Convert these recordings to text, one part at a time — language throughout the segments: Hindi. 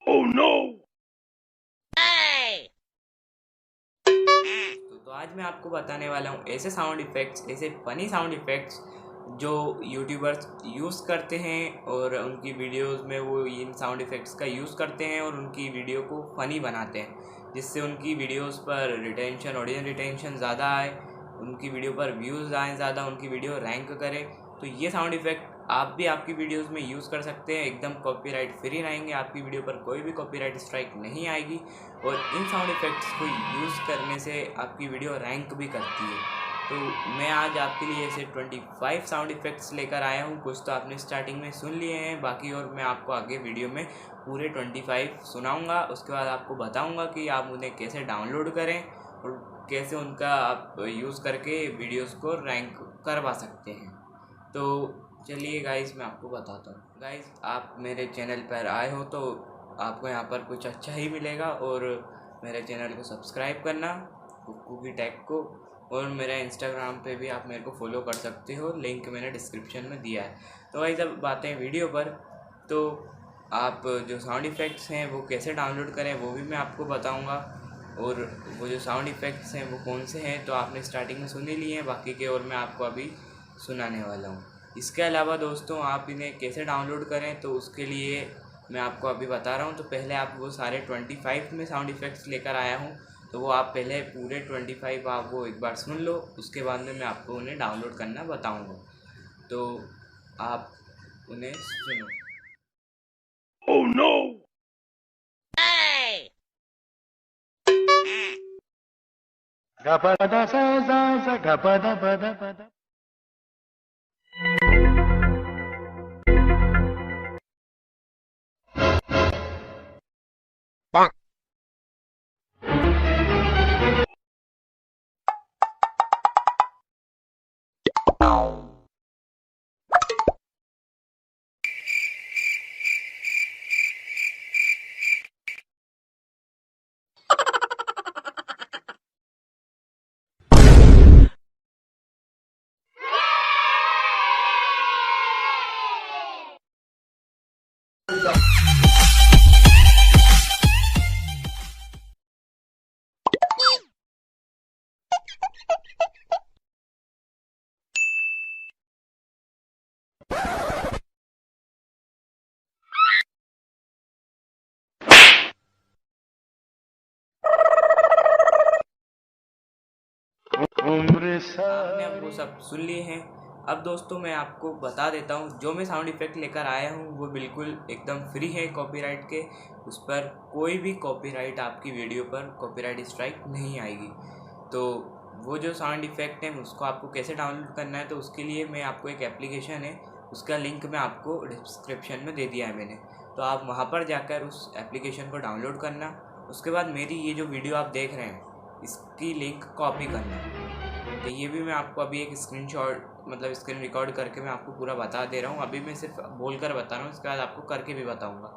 Oh no! तो आज मैं आपको बताने वाला हूँ ऐसे साउंड इफ़ेक्ट्स, ऐसे फ़नी साउंड इफ़ेक्ट्स जो यूट्यूबर्स यूज़ करते हैं और उनकी वीडियोस में वो इन साउंड इफ़ेक्ट्स का यूज़ करते हैं और उनकी वीडियो को फ़नी बनाते हैं, जिससे उनकी वीडियोस पर रिटेंशन, ऑडियंस रिटेंशन ज़्यादा आए, उनकी वीडियो पर व्यूज़ आए ज़्यादा, उनकी वीडियो रैंक करे। तो ये साउंड इफ़ेक्ट आप भी आपकी वीडियोस में यूज़ कर सकते हैं, एकदम कॉपीराइट फ्री रहेंगे, आपकी वीडियो पर कोई भी कॉपीराइट स्ट्राइक नहीं आएगी और इन साउंड इफ़ेक्ट्स को यूज़ करने से आपकी वीडियो रैंक भी करती है। तो मैं आज आपके लिए ऐसे 25 साउंड इफ़ेक्ट्स लेकर आया हूँ। कुछ तो आपने स्टार्टिंग में सुन लिए हैं, बाकी और मैं आपको आगे वीडियो में पूरे 25 सुनाऊँगा। उसके बाद आपको बताऊँगा कि आप उन्हें कैसे डाउनलोड करें और कैसे उनका आप यूज़ करके वीडियोस को रैंक करवा सकते हैं। तो चलिए गाइस, मैं आपको बताता हूँ। गाइस, आप मेरे चैनल पर आए हो तो आपको यहाँ पर कुछ अच्छा ही मिलेगा और मेरे चैनल को सब्सक्राइब करना, कुक्कू की टैग को, और मेरा इंस्टाग्राम पे भी आप मेरे को फॉलो कर सकते हो, लिंक मैंने डिस्क्रिप्शन में दिया है। तो भाई जब बातें हैं वीडियो पर, तो आप जो साउंड इफ़ेक्ट्स हैं वो कैसे डाउनलोड करें वो भी मैं आपको बताऊंगा, और वो जो साउंड इफ़ेक्ट्स हैं वो कौन से हैं तो आपने स्टार्टिंग में सुन ही लिए हैं, बाकी के और मैं आपको अभी सुनाने वाला हूँ। इसके अलावा दोस्तों, आप इन्हें कैसे डाउनलोड करें तो उसके लिए मैं आपको अभी बता रहा हूँ। तो पहले आप वो सारे 25 में साउंड इफ़ेक्ट्स लेकर आया हूँ, तो वो आप पहले पूरे 25 आप वो एक बार सुन लो, उसके बाद में मैं आपको उन्हें डाउनलोड करना बताऊँगा। तो आप उन्हें सुनो। Oh no! Gapada sa sa sa gapada pada pada. Bonk. आपने अब वो सब सुन लिए हैं। अब दोस्तों मैं आपको बता देता हूँ, जो मैं साउंड इफ़ेक्ट लेकर आया हूँ वो बिल्कुल एकदम फ्री है कॉपीराइट के, उस पर कोई भी कॉपीराइट, आपकी वीडियो पर कॉपीराइट स्ट्राइक नहीं आएगी। तो वो जो साउंड इफ़ेक्ट है उसको आपको कैसे डाउनलोड करना है, तो उसके लिए मैं आपको एक एप्लीकेशन है, उसका लिंक मैं आपको डिस्क्रिप्शन में दे दिया है मैंने। तो आप वहाँ पर जाकर उस एप्लीकेशन को डाउनलोड करना। उसके बाद मेरी ये जो वीडियो आप देख रहे हैं इसकी लिंक कॉपी करना। तो ये भी मैं आपको अभी एक स्क्रीनशॉट, मतलब स्क्रीन रिकॉर्ड करके मैं आपको पूरा बता दे रहा हूँ। अभी मैं सिर्फ बोल कर बता रहा हूँ, इसके बाद आपको करके भी बताऊँगा।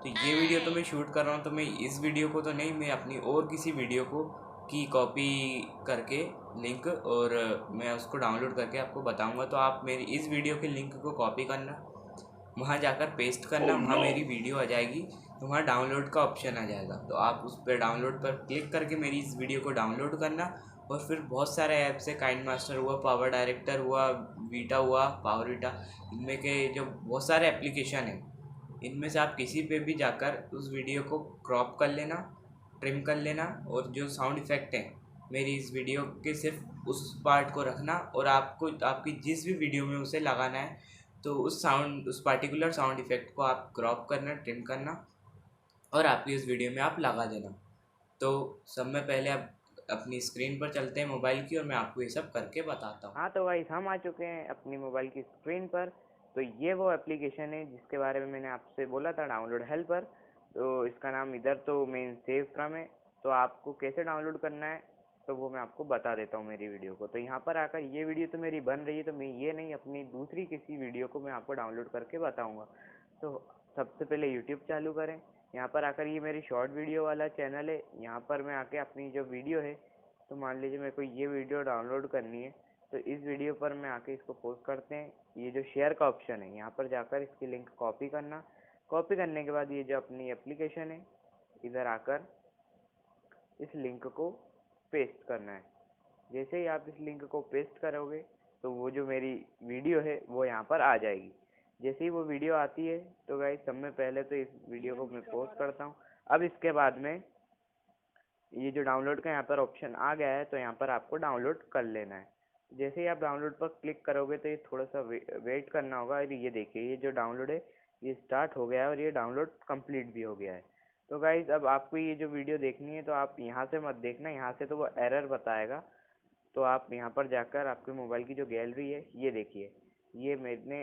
तो ये वीडियो तो मैं शूट कर रहा हूँ, तो मैं इस वीडियो को तो नहीं, मैं अपनी और किसी वीडियो को की कॉपी करके लिंक, और मैं उसको डाउनलोड करके आपको बताऊँगा। तो आप मेरी इस वीडियो के लिंक को कॉपी करना, वहाँ जाकर पेस्ट करना, Oh वहाँ no! मेरी वीडियो आ जाएगी, तो वहाँ डाउनलोड का ऑप्शन आ जाएगा, तो आप उस पर डाउनलोड पर क्लिक करके मेरी इस वीडियो को डाउनलोड करना। और फिर बहुत सारे ऐप्स है, काइंड मास्टर हुआ, पावर डायरेक्टर हुआ, वीटा हुआ, पावर वीटा, इनमें के जो बहुत सारे एप्लीकेशन हैं, इनमें से आप किसी पे भी जाकर उस वीडियो को क्रॉप कर लेना, ट्रिम कर लेना, और जो साउंड इफ़ेक्ट हैं मेरी इस वीडियो के सिर्फ उस पार्ट को रखना, और आपको आपकी जिस भी वीडियो में उसे लगाना है तो उस पार्टिकुलर साउंड इफ़ेक्ट को आप क्रॉप करना, ट्रिम करना, और आपकी उस वीडियो में आप लगा देना। तो सब में पहले आप अपनी स्क्रीन पर चलते हैं मोबाइल की, और मैं आपको ये सब करके बताता हूँ। हाँ तो गाइस, हम आ चुके हैं अपनी मोबाइल की स्क्रीन पर। तो ये वो एप्लीकेशन है जिसके बारे में मैंने आपसे बोला था, डाउनलोड हेल्पर। तो इसका नाम इधर तो मेन सेव फ्रॉम है। तो आपको कैसे डाउनलोड करना है तो वो मैं आपको बता देता हूँ मेरी वीडियो को। तो यहाँ पर आकर, ये वीडियो तो मेरी बन रही है, तो मैं ये नहीं, अपनी दूसरी किसी वीडियो को मैं आपको डाउनलोड करके बताऊँगा। तो सबसे पहले यूट्यूब चालू करें। यहाँ पर आकर, ये मेरी शॉर्ट वीडियो वाला चैनल है, यहाँ पर मैं आके अपनी जो वीडियो है, तो मान लीजिए मेरे को ये वीडियो डाउनलोड करनी है, तो इस वीडियो पर मैं आके इसको पोस्ट करते हैं। ये जो शेयर का ऑप्शन है, यहाँ पर जाकर इसकी लिंक कॉपी करना। कॉपी करने के बाद ये जो अपनी एप्लीकेशन है, इधर आकर इस लिंक को पेस्ट करना है। जैसे ही आप इस लिंक को पेस्ट करोगे तो वो जो मेरी वीडियो है वो यहाँ पर आ जाएगी। जैसे ही वो वीडियो आती है तो गाइस सब में पहले तो इस वीडियो को मैं पोस्ट करता हूँ। अब इसके बाद में ये जो डाउनलोड का यहाँ पर ऑप्शन आ गया है तो यहाँ पर आपको डाउनलोड कर लेना है। जैसे ही आप डाउनलोड पर क्लिक करोगे तो ये थोड़ा सा वेट करना होगा। और ये देखिए ये जो डाउनलोड है ये स्टार्ट हो गया है और ये डाउनलोड कंप्लीट भी हो गया है। तो गाइस अब आपको ये जो वीडियो देखनी है तो आप यहाँ से मत देखना, यहाँ से तो वो एरर बताएगा। तो आप यहाँ पर जाकर आपके मोबाइल की जो गैलरी है ये देखिए, ये मैंने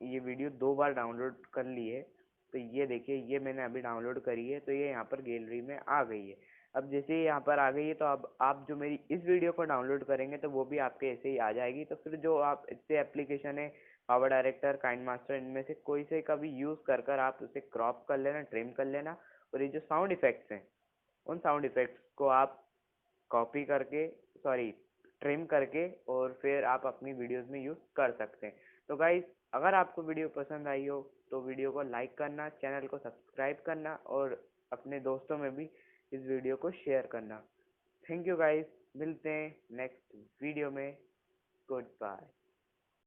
ये वीडियो 2 बार डाउनलोड कर ली है। तो ये देखिए ये मैंने अभी डाउनलोड करी है तो ये यहाँ पर गैलरी में आ गई है। अब जैसे ही यहाँ पर आ गई है तो अब आप जो मेरी इस वीडियो को डाउनलोड करेंगे तो वो भी आपके ऐसे ही आ जाएगी। तो फिर जो आप इससे एप्लीकेशन है पावर डायरेक्टर, काइनमास्टर, इनमें से कोई से का भी यूज़ कर कर आप उसे क्रॉप कर लेना, ट्रिम कर लेना। और ये जो साउंड इफेक्ट्स हैं उन साउंड इफेक्ट्स को आप कॉपी करके ट्रिम करके और फिर आप अपनी वीडियोस में यूज़ कर सकते हैं। तो गाइस अगर आपको वीडियो पसंद आई हो तो वीडियो को लाइक करना, चैनल को सब्सक्राइब करना और अपने दोस्तों में भी इस वीडियो को शेयर करना। थैंक यू गाइस, मिलते हैं नेक्स्ट वीडियो में। Good bye.